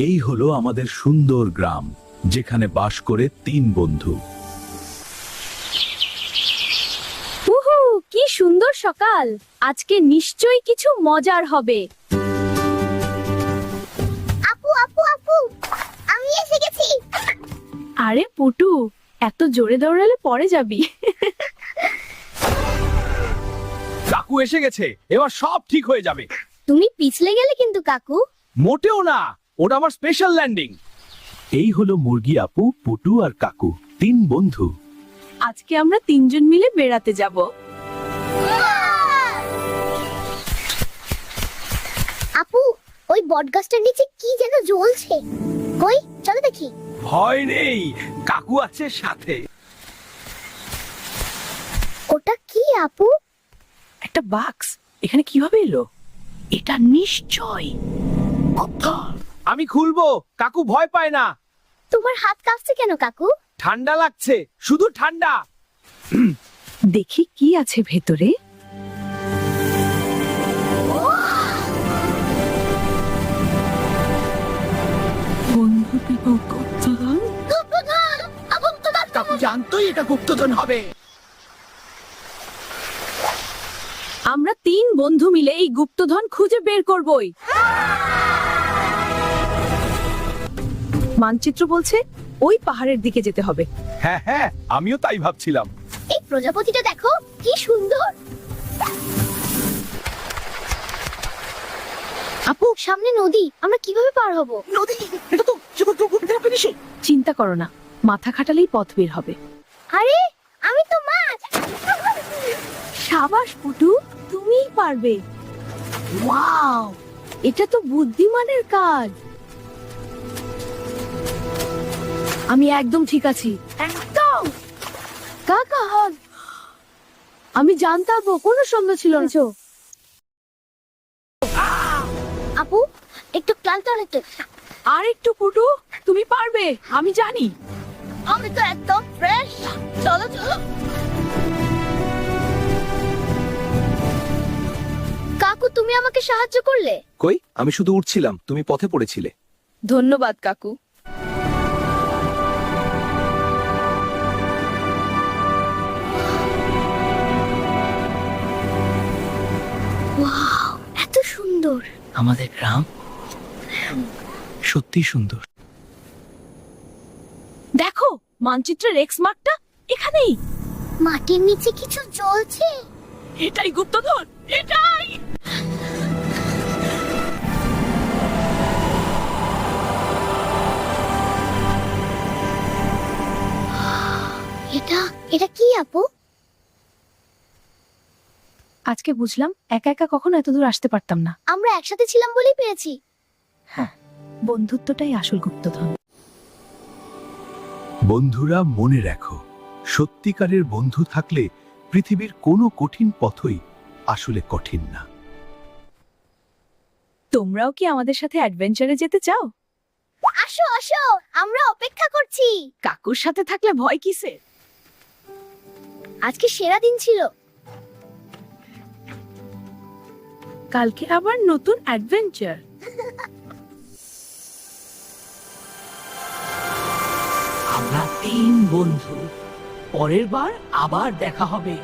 এই হলো আমাদের সুন্দর গ্রাম, যেখানে বাস করে 3 বন্ধু। উহু, কি সুন্দর সকাল! আজকে নিশ্চয়ই কিছু মজার হবে। আপু আপু আপু, আমি এসে গেছি। আরে পুটু, এত জোরে দৌড়ালে পড়ে যাবি। কাকু এসে গেছে, এবার সব ঠিক হয়ে যাবে। তুমি পিছলে গেলে কিন্তু কাকু। মোটেও না, ওটা আমার স্পেশাল ল্যান্ডিং। এই হলো মুরগি আপু, পুটু আর কাকু, 3 বন্ধু। আজকে আমরা 3 জন মিলে বেড়াতে যাব। আপু, ওই বটগাছটার নিচে কি যেন জ্বলছে। কই, চলো দেখি। ভয় নেই, কাকু আছে সাথে। ওটা কি আপু? একটা বাক্স এখানে কিভাবে এলো? এটা নিশ্চয় আমি খুলবো, কাকু ভয় পায় না। তোমার হাত কাঁপছে কেন কাকু? ঠান্ডা লাগছে, শুধু ঠান্ডা। দেখি কি আছে ভেতরে। কাকু জানতোই এটা গুপ্তধন হবে। আমরা 3 বন্ধু মিলে এই গুপ্তধন খুঁজে বের করবই। মানচিত্র বলছে ওই পাহাড়ের দিকে যেতে হবে। হ্যাঁ হ্যাঁ, আমিও তাই ভাবছিলাম। এই প্রজাপতিটা দেখো, কি সুন্দর। আপু, সামনে নদী, আমরা কিভাবে পার হব? নদী, এটা তো চিন্তা করো না, মাথা খাটালেই পথ বের হবে। আরে, আমি তো মাছ। সাবাস পুটু, তুমিই পারবে। ওয়াও, এটা তো বুদ্ধিমানের কাজ। আমি একদম ঠিক আছি। একদম কাকা, আমি জানতাম কোনো সন্দেহ ছিল না। আপু, একটু ক্লান্ত লাগছে। আর একটু পুটু, তুমি পারবে, আমি জানি। আমি তো একদম ফ্রেশ। চলো চলো। কাকু, তুমি আমাকে সাহায্য করলে। কই, আমি শুধু উঠছিলাম, তুমি পথে পড়েছিলে। ধন্যবাদ কাকু। ওয়াও, এত সুন্দর। আমাদের গ্রাম সত্যি সুন্দর। দেখো, মানচিত্রের এক্স মার্কটা এখানেই। মাটির নিচে কিছু জ্বলছে। এটাই গুপ্তধন, এটাই। এটা এটা কি আপু? আজকে বুঝলাম একা একা কখনো এত দূর আসতে পারতাম না। আমরা একসাথে ছিলাম বলেই পেয়েছি। বন্ধুত্বটাই আসল গুপ্তধন। বন্ধুরা, মনে রাখো, সত্যিকারের বন্ধু থাকলে পৃথিবীর কোনো কঠিন পথই আসলে কঠিন না। তোমরাও কি আমাদের সাথে অ্যাডভেঞ্চারে যেতে চাও? আসো আসো, আমরা অপেক্ষা করছি। কাকুর সাথে থাকলে ভয় কিসের? আজকে সেরা দিন ছিল। কালকে আবার নতুন অ্যাডভেঞ্চার। আমরা 3 বন্ধু, পরের বার আবার দেখা হবে।